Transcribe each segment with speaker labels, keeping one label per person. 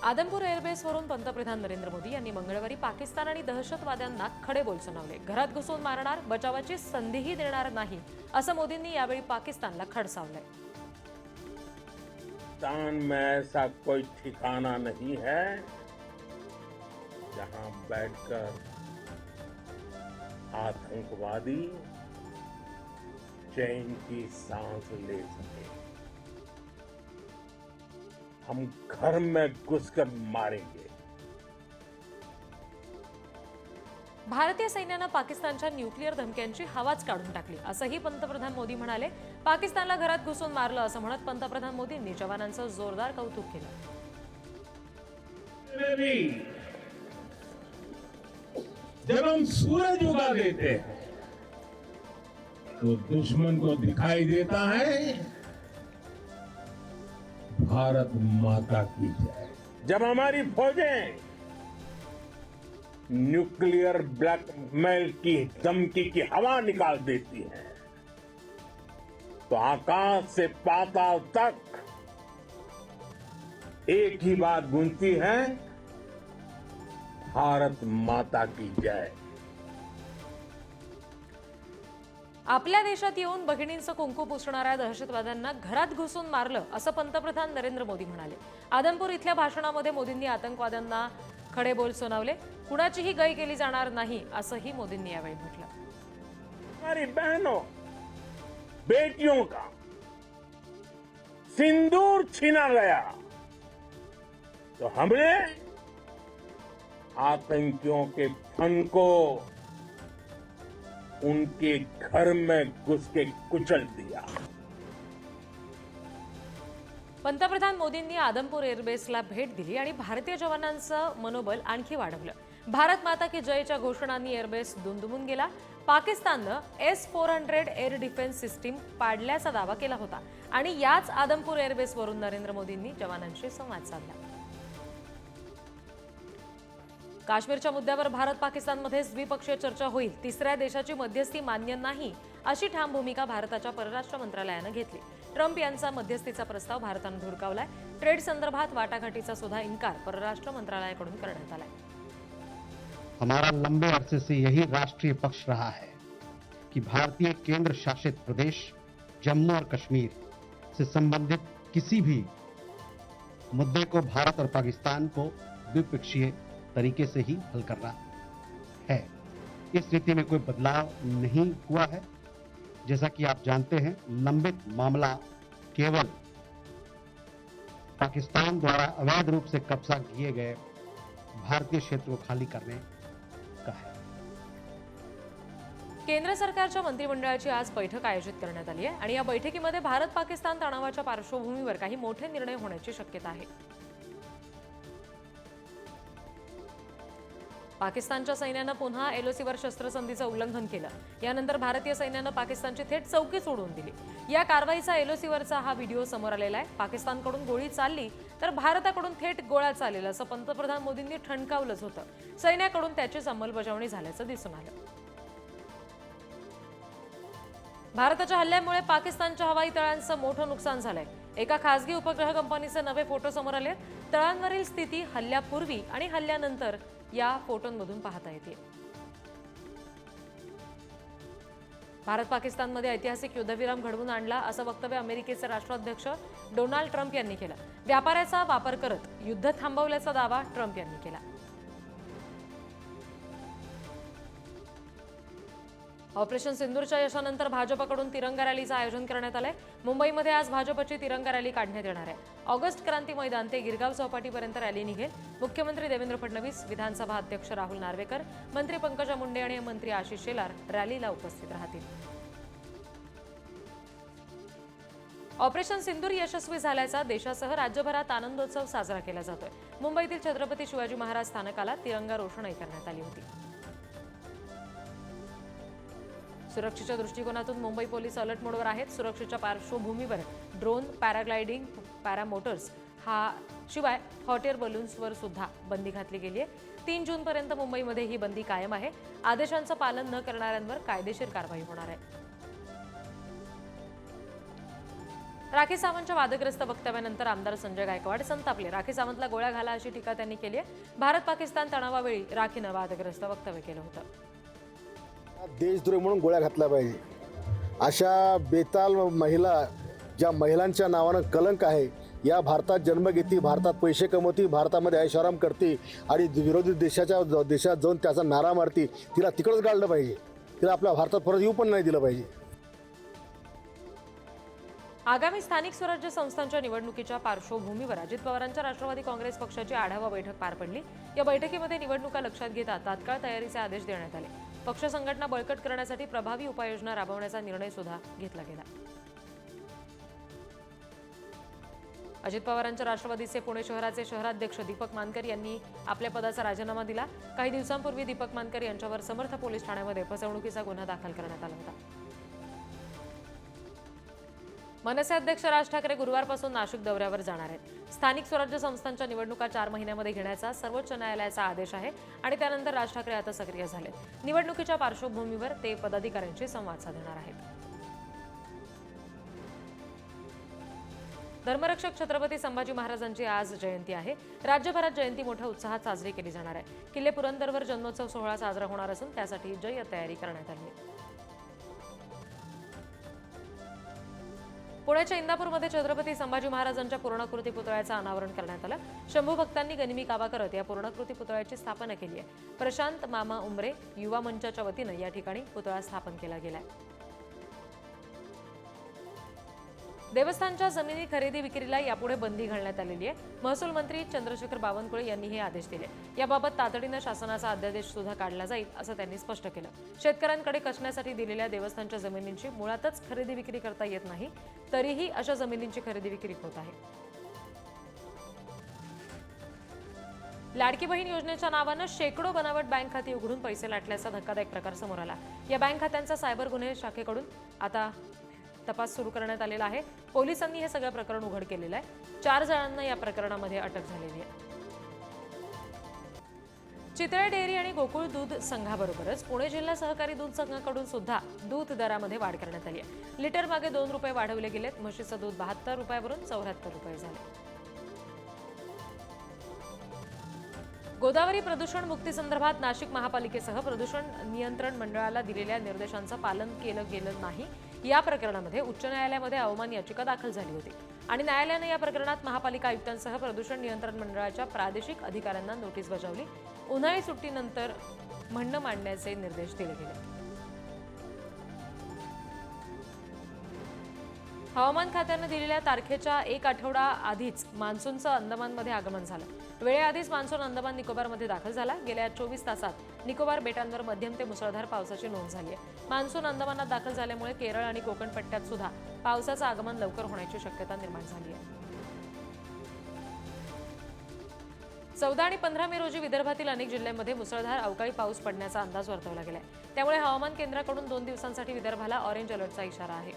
Speaker 1: आदमपूर एअरबेसवरून पंतप्रधान नरेंद्र मोदी यांनी मंगळवारी पाकिस्तान आणि दहशतवाद्यांना खडेबोल सुनावले. घरात घुसून मारणार, बचावाची संधीही देणार नाही, असं मोदींनी यावेळी पाकिस्तानला खडसावलंय.
Speaker 2: पाकिस्तान में ऐसा कोई ठिकाना नहीं है जहां बैठकर आतंकवादी चैन की सांस ले सके. हम घर में घुसकर मारेंगे.
Speaker 1: भारतीय सैन्यानं पाकिस्तानच्या न्यूक्लिअर धमक्यांची हवाच काढून टाकली, असंही पंतप्रधान मोदी म्हणाले. पाकिस्तानला घरात घुसून मारलं असं म्हणत पंतप्रधान मोदींनी जवानांचं जोरदार कौतुक केलं.
Speaker 2: जब हम सूरज उगा देते हैं तो दुश्मन को दिखाई देता है भारत माता की जय. जब हमारी फौजें न्यूक्लियर ब्लैकमेल की धमकी की हवा निकाल देती हैं तो आकाश से पाताल तक एक ही बात गूंजती है, भारत माता की जय.
Speaker 1: आपल्या देशात येऊन भगिनींचं कुंकू पुसणाऱ्या दहशतवाद्यांना घरात घुसून मारलं, असं पंतप्रधान नरेंद्र मोदी म्हणाले. आदमपूर इथल्या भाषणामध्ये मोदींनी आतंकवाद्यांना खडेबोल सुनावले. कुणाचीही गय केली जाणार नाही, असंही मोदींनी यावेळी म्हटलं.
Speaker 2: हमारी बहनों बेटियों का सिंदूर छीना गया तो हमने आतंकियों के फन को उनके घर में घुस के कुचल दिया.
Speaker 1: पंतप्रधान मोदींनी आदमपूर एअरबेसला भेट दिली आणि भारतीय जवानांचं मनोबल आणखी वाढवलं. भारत माता की जयच्या घोषणांनी एअरबेस दुमदुमून गेला. पाकिस्ताननं S-400 एअर डिफेन्स सिस्टीम पाडल्याचा दावा केला होता आणि याच आदमपूर एअरबेसवरून नरेंद्र मोदींनी जवानांशी संवाद साधला. काश्मीरच्या मुद्द्यावर भारत पाकिस्तानमध्येच द्विपक्षीय चर्चा होईल. तिसऱ्या देशाची मध्यस्थी मान्य नाही, अशी ठाम भूमिका भारताच्या परराष्ट्र मंत्रालयानं घेतली. ट्रम्प यांचा मध्यस्थीचा प्रस्ताव भारतानं धुडकावलाय. ट्रेड संदर्भात वाटाघाटीचा सुद्धा इन्कार परराष्ट्र मंत्रालयाकडून करण्यात आलाय.
Speaker 3: हमारा लंबे अरसे से यही राष्ट्रीय पक्ष रहा है कि भारतीय केंद्र शासित प्रदेश जम्मू और कश्मीर से संबंधित किसी भी मुद्दे को भारत और पाकिस्तान को द्विपक्षीय तरीके से ही हल करना है. इस नीति में कोई बदलाव नहीं हुआ है. जैसा कि आप जानते हैं, लंबित मामला केवल पाकिस्तान द्वारा अवैध रूप से कब्जा किए गए भारतीय क्षेत्र को खाली करने का है.
Speaker 1: केंद्र सरकारच्या मंत्रिमंडळाची आज बैठक आयोजित करण्यात आली आहे आणि या बैठकीमध्ये भारत पाकिस्तान तणावाच्या पार्श्वभूमीवर काही मोठे निर्णय होण्याची शक्यता आहे. पाकिस्तानच्या सैन्यानं पुन्हा LOCवर शस्त्रसंधीचं उल्लंघन केलं. यानंतर भारतीय सैन्यानं पाकिस्तानची थेट चौकी सोडून दिली. या कारवाईचा LOCवरचा हा व्हिडिओ समोर आलेला आहे. पाकिस्तानकडून गोळी चालली तर भारताकडून थेट गोळ्या चालेल, असं पंतप्रधान मोदींनी ठणकावलंच होतं. सैन्याकडून त्याचीच अंमलबजावणी झाल्याचं दिसून आलं. भारताच्या हल्ल्यामुळे पाकिस्तानच्या हवाई तळांचं मोठं नुकसान झालंय. एका खासगी उपग्रह कंपनीचे नवे फोटो समोर आले. तळांवरील स्थिती हल्ल्यापूर्वी आणि हल्ल्यानंतर या फोटोंमधून पाहता येते. भारत पाकिस्तानमध्ये ऐतिहासिक युद्धविराम घडवून आणला, असं वक्तव्य अमेरिकेचे राष्ट्राध्यक्ष डोनाल्ड ट्रम्प यांनी केलं. व्यापाराचा वापर करत युद्ध थांबवल्याचा दावा ट्रम्प यांनी केला. ऑपरेशन सिंदूरच्या यशानंतर भाजपकडून तिरंगा रॅलीचं आयोजन करण्यात आलंय. मुंबईमध्ये आज भाजपची तिरंगा रॅली काढण्यात येणार आहे. ऑगस्ट क्रांती मैदान ते गिरगाव चौपाटीपर्यंत रॅली निघेल. मुख्यमंत्री देवेंद्र फडणवीस, विधानसभा अध्यक्ष राहुल नार्वेकर, मंत्री पंकजा मुंडे आणि मंत्री आशिष शेलार रॅलीला उपस्थित राहतील. ऑपरेशन सिंदूर यशस्वी झाल्याचा देशासह राज्यभरात आनंदोत्सव साजरा केला जातोय. मुंबईतील छत्रपती शिवाजी महाराज स्थानकाला तिरंगा रोषणाई करण्यात आली होती. सुरक्षेच्या दृष्टिकोनातून मुंबई पोलीस अलर्ट मोडवर आहेत. सुरक्षेच्या पार्श्वभूमीवर ड्रोन, पॅराग्लायडिंग, पॅरामोटर्स शिवाय हॉट एअर बलून्सवर सुद्धा बंदी घातली गेली आहे. 3 जूनपर्यंत मुंबईमध्ये ही बंदी कायम आहे. आदेशांचं पालन न करणाऱ्यांवर कायदेशीर कारवाई होणार आहे. राखी सावंतच्या वादग्रस्त वक्तव्यानंतर आमदार संजय गायकवाड संतापले. राखी सावंतला गोळ्या घाला अशी टीका त्यांनी केली आहे. भारत पाकिस्तान तणावावेळी राखीनं वादग्रस्त वक्तव्य केलं होतं.
Speaker 4: देशद्रोही म्हणून गोळ्या घातल्या पाहिजे. अशा बेताल महिला, ज्या महिलांच्या नावानं कलंक आहे, या भारतात जन्म घेती, भारतात पैसे कमवती, भारतामध्ये ऐशाराम करते आणि विरोधी देशात जाऊन त्याचा नारा मारती, तिला तिकडंच गाडलं पाहिजे. तिला आपल्या भारतात परत येऊ पण नाही दिलं पाहिजे.
Speaker 1: आगामी स्थानिक स्वराज्य संस्थांच्या निवडणुकीच्या पार्श्वभूमीवर अजित पवारांच्या राष्ट्रवादी काँग्रेस पक्षाची आढावा बैठक पार पडली. या बैठकीमध्ये निवडणुका लक्षात घेता तात्काळ तयारीचे आदेश देण्यात आले. पक्ष संघटना बळकट करण्यासाठी प्रभावी उपाययोजना राबवण्याचा निर्णय सुद्धा घेतला गेला. अजित पवारांच्या राष्ट्रवादीचे पुणे शहराचे शहराध्यक्ष दीपक मानकर यांनी आपल्या पदाचा राजीनामा दिला. काही दिवसांपूर्वी दीपक मानकर यांच्यावर समर्थ पोलीस ठाण्यामध्ये फसवणुकीचा गुन्हा दाखल करण्यात आला होता. मनसे अध्यक्ष राज ठाकरे गुरुवारपासून नाशिक दौऱ्यावर जाणार आहेत. स्थानिक स्वराज्य संस्थांच्या निवडणुका 4 महिन्यामध्ये घेण्याचा सर्वोच्च न्यायालयाचा आदेश आहे आणि त्यानंतर राज ठाकरे आता सक्रिय झाले. निवडणुकीच्या पार्श्वभूमीवर ते पदाधिकाऱ्यांशी संवाद साधणार आहेत. धर्मरक्षक छत्रपती संभाजी महाराजांची आज जयंती आहे. राज्यभरात जयंती मोठ्या उत्साहात साजरी केली जाणार आहे. किल्ले पुरंदरवर जन्मोत्सव सोहळा साजरा होणार असून त्यासाठी जय्यत तयारी करण्यात आली आहे. पुण्याच्या इंदापूरमध्ये छत्रपती संभाजी महाराजांच्या पूर्णाकृती पुतळ्याचं अनावरण करण्यात आलं. शंभू भक्तांनी गनिमी कावा करत या पूर्णाकृती पुतळ्याची स्थापना केली आहे. प्रशांत मामा उमरे युवा मंचाच्या वतीनं या ठिकाणी पुतळा स्थापन केला गेलाय. देवस्थानच्या जमिनी खरेदी विक्रीला यापुढे बंदी घालण्यात आलेली आहे. महसूल मंत्री चंद्रशेखर बावनकुळे यांनी हे आदेश दिले. याबाबत तातडीनं शासनाचा अध्यादेश सुद्धा काढला जाईल असं त्यांनी स्पष्ट केलं. शेतकऱ्यांकडे कसण्यासाठी दिलेल्या देवस्थानच्या जमिनींची मुळातच खरेदी विक्री करता येत नाही, तरीही अशा जमिनींची खरेदी विक्री होत आहे. लाडकी बहीण योजनेच्या नावानं शेकडो बनावट बँक खाती उघडून पैसे लाटल्याचा धक्कादायक प्रकार समोर आला. या बँक खात्यांचा सायबर गुन्हे शाखेकडून आता तपास सुरू करण्यात आलेला आहे. पोलिसांनी हे सगळं प्रकरण उघड केलेलं आहे. 4 जणांना या प्रकरणामध्ये अटक झालेली आहे. चितळे डेअरी आणि गोकुळ दूध संघाबरोबरच पुणे जिल्हा सहकारी दूध संघाकडून सुद्धा दूध दरामध्ये वाढ करण्यात आली आहे. लिटर मागे 2 रुपये वाढवले गेलेत. म्हशीचं दूध 72 रुपयावरून 74 रुपये झाले. गोदावरी प्रदूषण मुक्तीसंदर्भात नाशिक महापालिकेसह प्रदूषण नियंत्रण मंडळाला दिलेल्या निर्देशांचं पालन केलं गेलं नाही या प्रकरणामध्ये उच्च न्यायालयामध्ये अवमान याचिका दाखल झाली होती आणि न्यायालयानं या प्रकरणात महापालिका आयुक्तांसह प्रदूषण नियंत्रण मंडळाच्या प्रादेशिक अधिकाऱ्यांना नोटीस बजावली. उन्हाळी सुट्टीनंतर म्हणणं मांडण्याचे निर्देश दिले गेले. हवामान खात्यानं दिलेल्या तारखेच्या 1 आठवडा आधीच मान्सूनचं अंदमानमध्ये आगमन झालं. वेळेआधीच मान्सून अंदमान निकोबारमध्ये दाखल झाला. गेल्या 24 तासात निकोबार बेटांवर मध्यम ते मुसळधार पावसाची नोंद झाली आहे. मान्सून अंदमानात दाखल झाल्यामुळे केरळ आणि कोकण पट्ट्यात सुद्धा पावसाचं आगमन लवकर होण्याची शक्यता निर्माण झाली आहे. 14 आणि 15 मे रोजी विदर्भातील अनेक जिल्ह्यांमध्ये मुसळधार अवकाळी पाऊस पडण्याचा अंदाज वर्तवला गेलाय. त्यामुळे हवामान केंद्राकडून 2 दिवसांसाठी विदर्भाला ऑरेंज अलर्टचा इशारा आहे.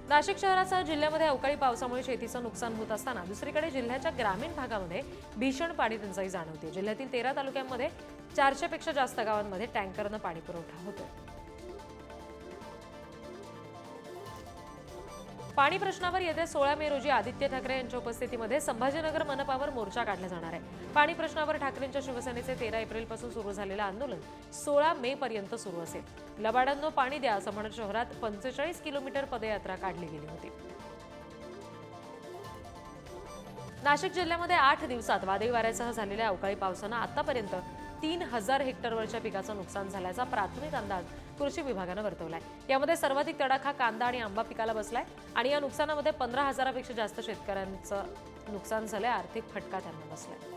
Speaker 1: नाशिक शहरासह जिल्ह्यामध्ये अवकाळी पावसामुळे शेतीचं नुकसान होत असताना दुसरीकडे जिल्ह्याच्या ग्रामीण भागामध्ये भीषण पाणी टंचाई जाणवते. जिल्ह्यातील 13 तालुक्यांमध्ये 400 पेक्षा जास्त गावांमध्ये टँकरनं पाणी पुरवठा होतो. पाणी प्रश्नावर येत्या 16 मे रोजी आदित्य ठाकरे यांच्या उपस्थितीमध्ये संभाजीनगर मनपावर मोर्चा काढला जाणार आहे. पाणी प्रश्नावर ठाकरेंच्या शिवसेनेचे 13 एप्रिलपासून सुरू झालेलं आंदोलन 16 मे पर्यंत सुरू असेल. लबाडांनो पाणी द्या असं म्हणत शहरात 45 किलोमीटर पदयात्रा काढली गेली होती. नाशिक जिल्ह्यामध्ये 8 दिवसात वादळी वाऱ्यासह झालेल्या अवकाळी पावसानं आतापर्यंत 3000 हेक्टरवरच्या पिकाचं नुकसान झाल्याचा प्राथमिक अंदाज कृषी विभागानं वर्तवलाय. यामध्ये सर्वाधिक तडाखा कांदा आणि आंबा पिकाला बसलाय आणि या नुकसानामध्ये 15,000पेक्षा जास्त शेतकऱ्यांचं नुकसान झालंय. आर्थिक फटका त्यांना बसलाय.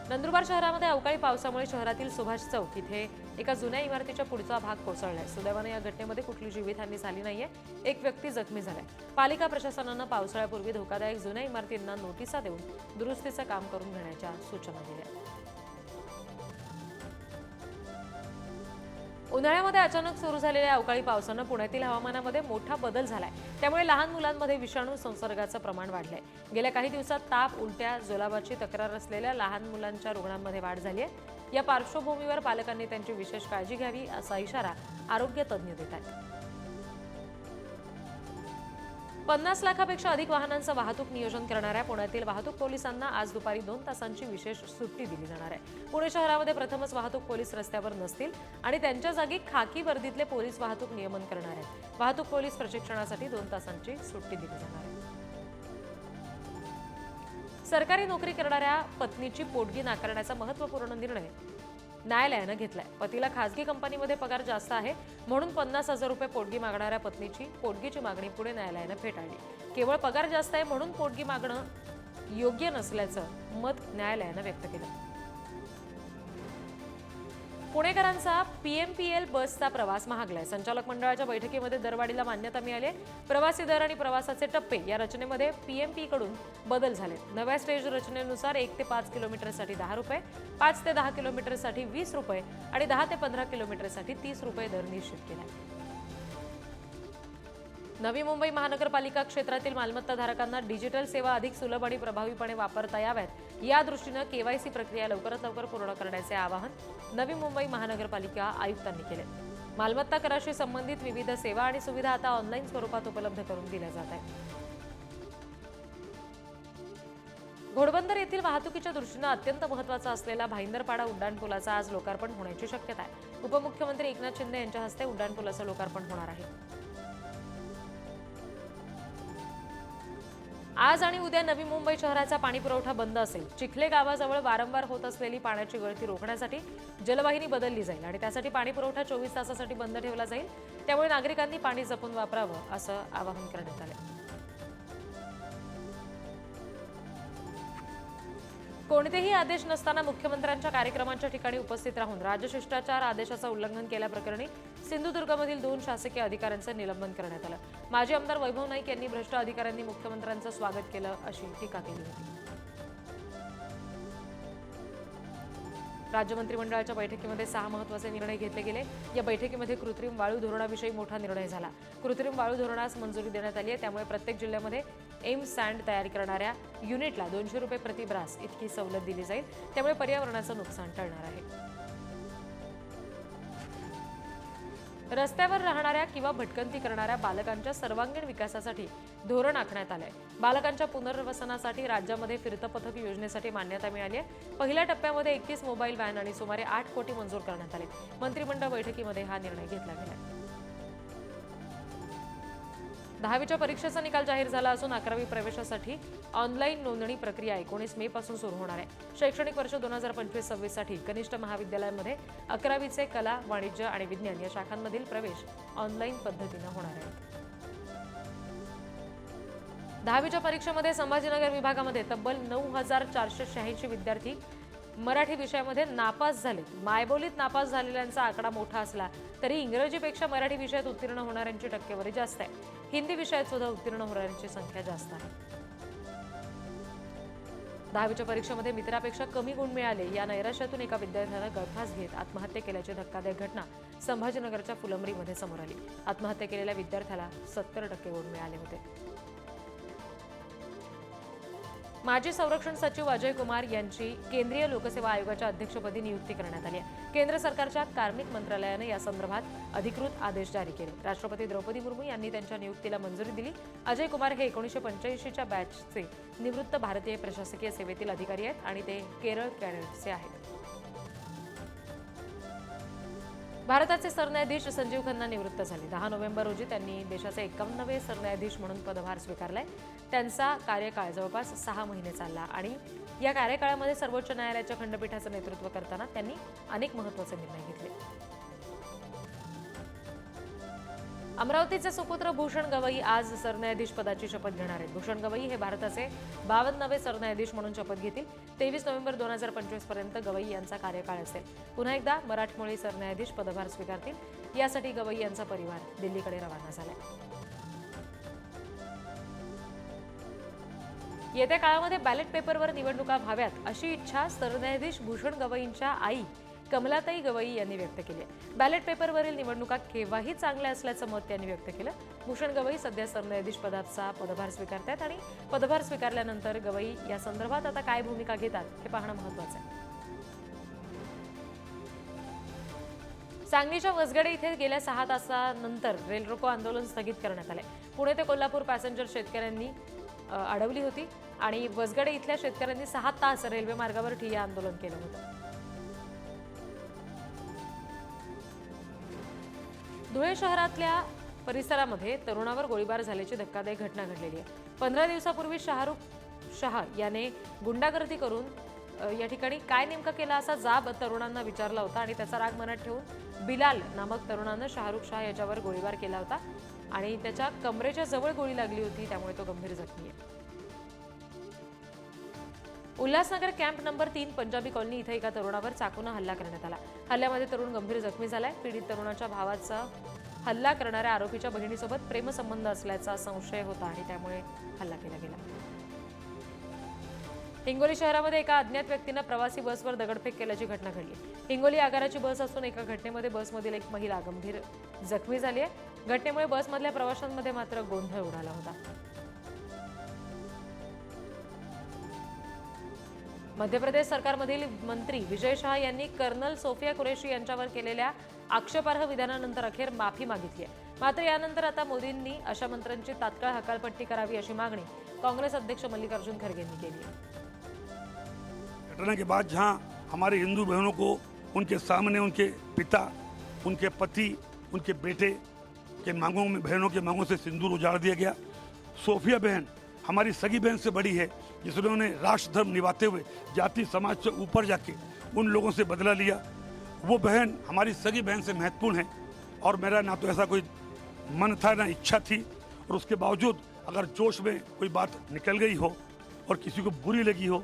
Speaker 1: नंदुरबार शहरामध्ये अवकाळी पावसामुळे शहरातील सुभाष चौक इथे एका जुन्या इमारतीच्या पुढचा भाग कोसळलाय. सुदैवाने या घटनेमध्ये कुठली जीवितहानी झाली नाहीये. एक व्यक्ती जखमी झालाय. पालिका प्रशासनानं पावसाळ्यापूर्वी धोकादायक जुन्या इमारतींना नोटिसा देऊन दुरुस्तीचं काम करून घेण्याच्या सूचना दिल्या. उन्हाळ्यामध्ये अचानक सुरू झालेल्या अवकाळी पावसानं पुण्यातील हवामानामध्ये मोठा बदल झालाय. त्यामुळे लहान मुलांमध्ये विषाणू संसर्गाचं प्रमाण वाढलंय. गेल्या काही दिवसात ताप, उलट्या, जुलाबाची तक्रार असलेल्या लहान मुलांच्या रुग्णांमध्ये वाढ झाली आहे. या पार्श्वभूमीवर पालकांनी त्यांची विशेष काळजी घ्यावी असा इशारा आरोग्य तज्ज्ञ देत आहेत. 50 लाखापेक्षा अधिक वाहनांचं वाहतूक नियोजन करणाऱ्या पुण्यातील वाहतूक पोलिसांना आज दुपारी 2 तासांची विशेष सुट्टी दिली जाणार आहे. पुणे शहरामध्ये प्रथमच वाहतूक पोलीस रस्त्यावर नसतील आणि त्यांच्या जागी खाकी वर्दीतले पोलीस वाहतूक नियमन करणार आहेत. वाहतूक पोलीस प्रशिक्षणासाठी 2 तासांची सुट्टी दिली जाणार आहे. सरकारी नोकरी करणाऱ्या पत्नीची पोटगी नाकारण्याचा महत्त्वपूर्ण निर्णय न्यायालयानं घेतलाय. पतीला खासगी कंपनीमध्ये पगार जास्त आहे म्हणून 50,000 रुपये पोटगी मागणाऱ्या पत्नीची पोटगीची मागणी पुढे न्यायालयानं फेटाळली. केवळ पगार जास्त आहे म्हणून पोटगी मागणं योग्य नसल्याचं मत न्यायालयानं व्यक्त केलं. पुणेकरांचा पीएमपीएल बसचा प्रवास महागलाय. संचालक मंडळाच्या बैठकीमध्ये दरवाढीला मान्यता मिळाली. प्रवासी दर आणि प्रवासाचे टप्पे या रचनेमध्ये पीएमपी कडून बदल झाले. नव्या स्टेज रचनेनुसार 1 ते 5 किलोमीटरसाठी 10 रुपये, 5 ते 10 किलोमीटरसाठी 20 रुपये आणि 10 ते 15 किलोमीटरसाठी 30 रुपये दर निश्चित केला. नवी मुंबई महानगरपालिका क्षेत्रातील मालमत्ताधारकांना डिजिटल सेवा अधिक सुलभ आणि प्रभावीपणे वापरता याव्यात या दृष्टीनं केवायसी प्रक्रिया लवकरात लवकर पूर्ण करण्याचे आवाहन नवी मुंबई महानगरपालिका आयुक्तांनी केले. मालमत्ता कराशी संबंधित विविध सेवा आणि सुविधा आता ऑनलाईन स्वरूपात उपलब्ध करून दिल्या जात आहेत. घोडबंदर येथील वाहतुकीच्या दृष्टीनं अत्यंत महत्त्वाचा असलेला भाईंदरपाडा उड्डाणपुलाचा आज लोकार्पण होण्याची शक्यता आहे. उपमुख्यमंत्री एकनाथ शिंदे यांच्या हस्ते उड्डाणपुलाचं लोकार्पण होणार आहे. आज आणि उद्या नवी मुंबई शहराचा पाणीपुरवठा बंद असेल. चिखले गावाजवळ वारंवार होत असलेली पाण्याची गळती रोखण्यासाठी जलवाहिनी बदलली जाईल आणि त्यासाठी पाणीपुरवठा 24 तासासाठी बंद ठेवला जाईल. त्यामुळे नागरिकांनी पाणी जपून वापरावं असं आवाहन करण्यात आलं. कोणतेही आदेश नसताना मुख्यमंत्र्यांच्या कार्यक्रमांच्या ठिकाणी उपस्थित राहून राजशिष्टाचार आदेशाचं उल्लंघन केल्याप्रकरणी सिंधुदुर्गमधील 2 शासकीय अधिकाऱ्यांचं निलंबन करण्यात आलं. माजी आमदार वैभव नाईक यांनी भ्रष्ट अधिकाऱ्यांनी मुख्यमंत्र्यांचं स्वागत केलं अशी टीका केली होती. राज्य मंत्रिमंडळाच्या बैठकीमध्ये 6 महत्त्वाचे निर्णय घेतले गेले. या बैठकीमध्ये कृत्रिम वाळू धोरणाविषयी मोठा निर्णय झाला. कृत्रिम वाळू धोरणास मंजुरी देण्यात आली आहे. त्यामुळे प्रत्येक जिल्ह्यामध्ये एम सँड तयार करणाऱ्या युनिटला 200 रुपये प्रति ब्रास इतकी सवलत दिली जाईल. त्यामुळे पर्यावरणाचं नुकसान टळणार आहे. रस्त्यावर राहणाऱ्या किंवा भटकंती करणाऱ्या बालकांच्या सर्वांगीण विकासासाठी धोरण आखण्यात आलंय. बालकांच्या पुनर्वसनासाठी राज्यामध्ये फिरतं पथक योजनेसाठी मान्यता मिळाली आहे. पहिल्या टप्प्यामध्ये 31 मोबाईल व्हॅन आणि सुमारे 8 कोटी मंजूर करण्यात आले. मंत्रिमंडळ बैठकीमध्ये हा निर्णय घेतला गेला. 10वीच्या परीक्षेचा निकाल जाहीर झाला असून 11वी प्रवेशासाठी ऑनलाईन नोंदणी प्रक्रिया 19 मे पासून सुरू होणार आहे. शैक्षणिक वर्ष 2025-26 साठी कनिष्ठ महाविद्यालयांमध्ये 11वीचे कला, वाणिज्य आणि विज्ञान या शाखांमधील प्रवेश ऑनलाईन पद्धतीनं होणार आहे. 10वीच्या परीक्षेमध्ये संभाजीनगर विभागामध्ये तब्बल 9,486 विद्यार्थी मराठी विषयामध्ये नापास झाले. मायबोलीत नापास झालेल्यांचा आकडा मोठा असला तरी इंग्रजीपेक्षा मराठी विषयात उत्तीर्ण होणाऱ्यांची टक्केवारी जास्त आहे. हिंदी विषयात सुद्धा उत्तीर्ण होणाऱ्यांची संख्या जास्त आहे. 10वीच्या परीक्षेमध्ये मित्रापेक्षा कमी गुण मिळाले या नैराश्यातून एका विद्यार्थ्यानं गळफास घेत आत्महत्या केल्याची धक्कादायक घटना संभाजीनगरच्या फुलंब्रीमध्ये समोर आली. आत्महत्या केलेल्या विद्यार्थ्याला 70% गुण मिळाले होते. माजी संरक्षण सचिव अजय कुमार यांची केंद्रीय लोकसेवा आयोगाच्या अध्यक्षपदी नियुक्ती करण्यात आली आहे. केंद्र सरकारच्या कार्मिक मंत्रालयानं या संदर्भात अधिकृत आदेश जारी केले. राष्ट्रपती द्रौपदी मुर्मू यांनी त्यांच्या नियुक्तीला मंजुरी दिली. अजय कुमार हे 1985च्या बॅचचे निवृत्त भारतीय प्रशासकीय सेवेतील अधिकारी आहेत आणि ते केरळ कॅडेटचे आहेत. भारताचे सरन्यायाधीश संजीव खन्ना निवृत्त झाले. 10 नोव्हेंबर रोजी त्यांनी देशाचे 51वे सरन्यायाधीश म्हणून पदभार स्वीकारलाय. त्यांचा कार्यकाळ जवळपास 6 महिने चालला आणि या कार्यकाळामध्ये सर्वोच्च न्यायालयाच्या खंडपीठाचं नेतृत्व करताना त्यांनी अनेक महत्त्वाचे निर्णय घेतले. अमरावतीचे सुपुत्र भूषण गवई आज सरन्यायाधीश पदाची शपथ घेणार आहेत. भूषण गवई हे भारताचे 52वे सरन्यायाधीश म्हणून शपथ घेतील. 23 नोव्हेंबर 2025 पर्यंत गवई यांचा कार्यकाळ असेल. पुन्हा एकदा मराठमोळी सरन्यायाधीश पदभार स्वीकारतील. यासाठी गवई यांचा परिवार दिल्लीकडे रवाना झालाय. येत्या काळामध्ये बॅलेट पेपरवर निवडणुका व्हाव्यात अशी इच्छा सरन्यायाधीश भूषण गवईंच्या आई कमलाताई गवई यांनी व्यक्त केली आहे. बॅलेट पेपरवरील निवडणुका केव्हाही चांगल्या असल्याचं मत त्यांनी व्यक्त केलं. भूषण गवई सध्या सरन्यायाधीश पदाचा पदभार स्वीकारतात आणि पदभार स्वीकारल्यानंतर गवई या संदर्भात आता काय भूमिका घेतात हे पाहणं महत्त्वाचं आहे. सांगलीच्या वसगडे इथे गेल्या 6 तासानंतर रेल रोको आंदोलन स्थगित करण्यात आले. पुणे ते कोल्हापूर पॅसेंजर शेतकऱ्यांनी अडवली होती आणि वसगडे इथल्या शेतकऱ्यांनी 6 तास रेल्वे मार्गावर ठिय्या आंदोलन केलं होतं. धुळे शहरातल्या परिसरामध्ये तरुणावर गोळीबार झाल्याची धक्कादायक घटना घडलेली आहे. 15 दिवसापूर्वी शाहरुख शाह याने गुंडागर्दी करून या ठिकाणी काय नेमकं केलं असा जाब तरुणांना विचारला होता आणि त्याचा राग मनात ठेवून बिलाल नामक तरुणानं शाहरुख शाह याच्यावर गोळीबार केला होता आणि त्याच्या कमरेच्या जवळ गोळी लागली होती, त्यामुळे तो गंभीर जखमी आहे. Ulhasnagar camp number 3 Punjabi colony इथे एका तरुणावर चाकूने हल्ला करण्यात आला. हल्ल्यामध्ये तरुण गंभीर जखमी झालाय. पीडित तरुणाच्या भावाचा हल्ला करणाऱ्या आरोपीच्या बहिणीसोबत प्रेमसंबंध असल्याचा संशय होता आणि त्यामुळे हल्ला केला गेला. हिंगोली शहरामध्ये एका अज्ञात व्यक्तीने प्रवासी बसवर दगडफेक केल्याची घटना घडली. हिंगोली आगाराची बस असून एका घटनेमध्ये बसमधील एक महिला गंभीर जखमी झाली आहे. घटनेमुळे बसमधल्या प्रवाशांमध्ये मात्र गोंधळ उडाला होता. मध्य प्रदेश सरकारमधील मंत्री विजय शाह यांनी कर्नल सोफिया कुरेशी यांच्यावर केलेल्या आक्षेपार्ह विधानानंतर अखेर माफी मागितली आहे. मात्र यानंतर आता मोदींनी अशा मंत्र्यांची तात्काळ हकालपट्टी करावी अशी मागणी काँग्रेस अध्यक्ष मल्लिकार्जुन खरगे यांनी केली आहे.
Speaker 5: घटना के बाद जहां हमारे हिंदू बहनों को उनके सामने उनके पिता, उनके पति, उनके बेटे के मांगों में, बहनों के मांगों से सिंदूर उजाड़ दिया गया। सोफिया बहन हमारी सगी बहन से बड़ी है, जिन्होंने राष्ट्र धर्म निभाते हुए जाति समाज से ऊपर जाके उन लोगों से बदला लिया। वो बहन हमारी सगी बहन से महत्वपूर्ण है और मेरा ना तो ऐसा कोई मन था ना इच्छा थी, और उसके बावजूद अगर जोश में कोई बात निकल गई हो और किसी को बुरी लगी हो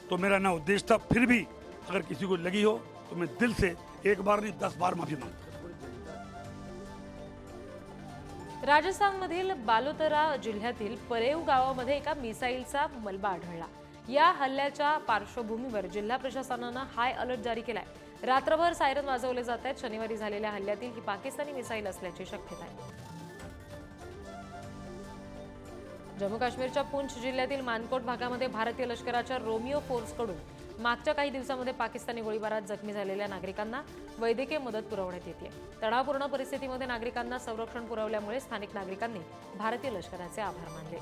Speaker 5: तो मेरा ना उद्देश्य था। फिर भी अगर किसी को लगी हो तो मैं दिल से एक बार नहीं 10 बार माफी मांगता।
Speaker 1: राजस्थानमधील बालोतरा जिल्ह्यातील परेव गावामध्ये एका मिसाईलचा मलबा आढळला. या हल्ल्याच्या पार्श्वभूमीवर जिल्हा प्रशासनानं हाय अलर्ट जारी केलाय. रात्रभर सायरन वाजवले जात आहेत. शनिवारी झालेल्या हल्ल्यातील ही पाकिस्तानी मिसाईल असल्याची शक्यता आहे. जम्मू काश्मीरच्या पूंछ जिल्ह्यातील मानकोट भागामध्ये भारतीय लष्कराच्या रोमिओ फोर्सकडून मागच्या काही दिवसांमध्ये पाकिस्तानी गोळीबारात जखमी झालेल्या नागरिकांना वैद्यकीय मदत पुरवण्यात येते. तणावपूर्ण परिस्थितीमध्ये नागरिकांना संरक्षण पुरवल्यामुळे स्थानिक नागरिकांनी भारतीय लष्कराचे आभार मानले.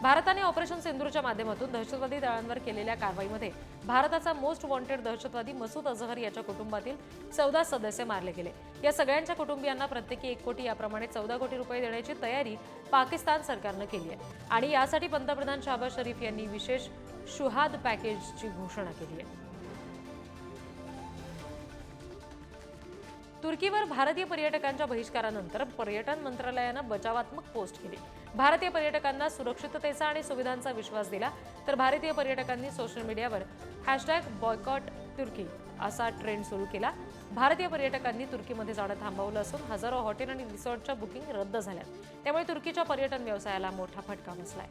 Speaker 1: भारताने ऑपरेशन सिंदूरच्या माध्यमातून दहशतवादी तळांवर केलेल्या कारवाईमध्ये भारताचा मोस्ट वॉन्टेड दहशतवादी मसूद अझहर याच्या कुटुंबातील 14 सदस्य मारले गेले. या सगळ्यांच्या कुटुंबियांना प्रत्येकी 1 कोटी याप्रमाणे 14 कोटी रुपये देण्याची तयारी पाकिस्तान सरकारनं केली आहे आणि यासाठी पंतप्रधान शहबाज शरीफ यांनी विशेष शुहाद पॅकेजची घोषणा केली आहे. तुर्कीवर भारतीय पर्यटकांच्या बहिष्कारानंतर पर्यटन मंत्रालयानं बचावात्मक पोस्ट केली. भारतीय पर्यटकांना सुरक्षिततेचा आणि सुविधांचा विश्वास दिला, तर भारतीय पर्यटकांनी सोशल मीडियावर #बॉयकॉट तुर्की असा ट्रेंड सुरू केला. भारतीय पर्यटकांनी तुर्कीमध्ये जाणं थांबवलं असून हजारो हॉटेल आणि रिसॉर्टच्या बुकिंग रद्द झाल्या. त्यामुळे तुर्कीच्या पर्यटन व्यवसायाला मोठा फटका बसलाय.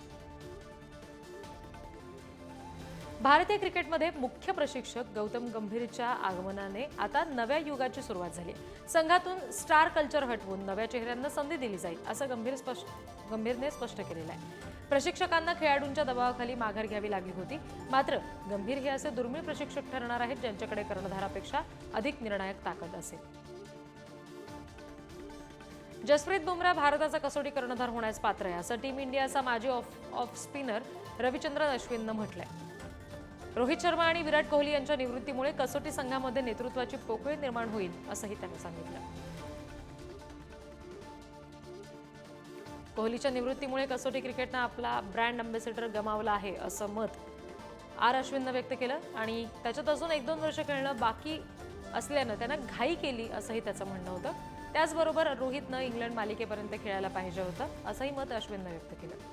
Speaker 1: भारतीय क्रिकेटमध्ये मुख्य प्रशिक्षक गौतम गंभीरच्या आगमनाने आता नव्या युगाची सुरुवात झाली. संघातून स्टार कल्चर हटवून नव्या चेहऱ्यांना संधी दिली जाईल असं गंभीरने स्पष्ट केलेलं आहे. प्रशिक्षकांना खेळाडूंच्या दबावाखाली माघार घ्यावी लागली होती. मात्र गंभीर हे असे दुर्मिळ प्रशिक्षक ठरणार आहेत ज्यांच्याकडे कर्णधारापेक्षा अधिक निर्णायक ताकद असेल. जसप्रीत बुमराह भारताचा कसोटी कर्णधार होण्यास पात्र आहे असं टीम इंडियाचा माजी ऑफ स्पिनर रविचंद्रन अश्विननं म्हटलंय. रोहित शर्मा आणि विराट कोहली यांच्या निवृत्तीमुळे कसोटी संघामध्ये नेतृत्वाची पोकळी निर्माण होईल असंही त्यांनी सांगितलं. कोहलीच्या निवृत्तीमुळे कसोटी क्रिकेटनं आपला ब्रँड अँबॅसेडर गमावला आहे असं मत अश्विननं व्यक्त केलं आणि त्याच्यात अजून 1-2 वर्ष खेळणं बाकी असल्यानं त्यानं घाई केली असंही त्याचं म्हणणं होतं. त्याचबरोबर रोहितनं इंग्लंड मालिकेपर्यंत खेळायला पाहिजे होतं असंही मत अश्विननं व्यक्त केलं.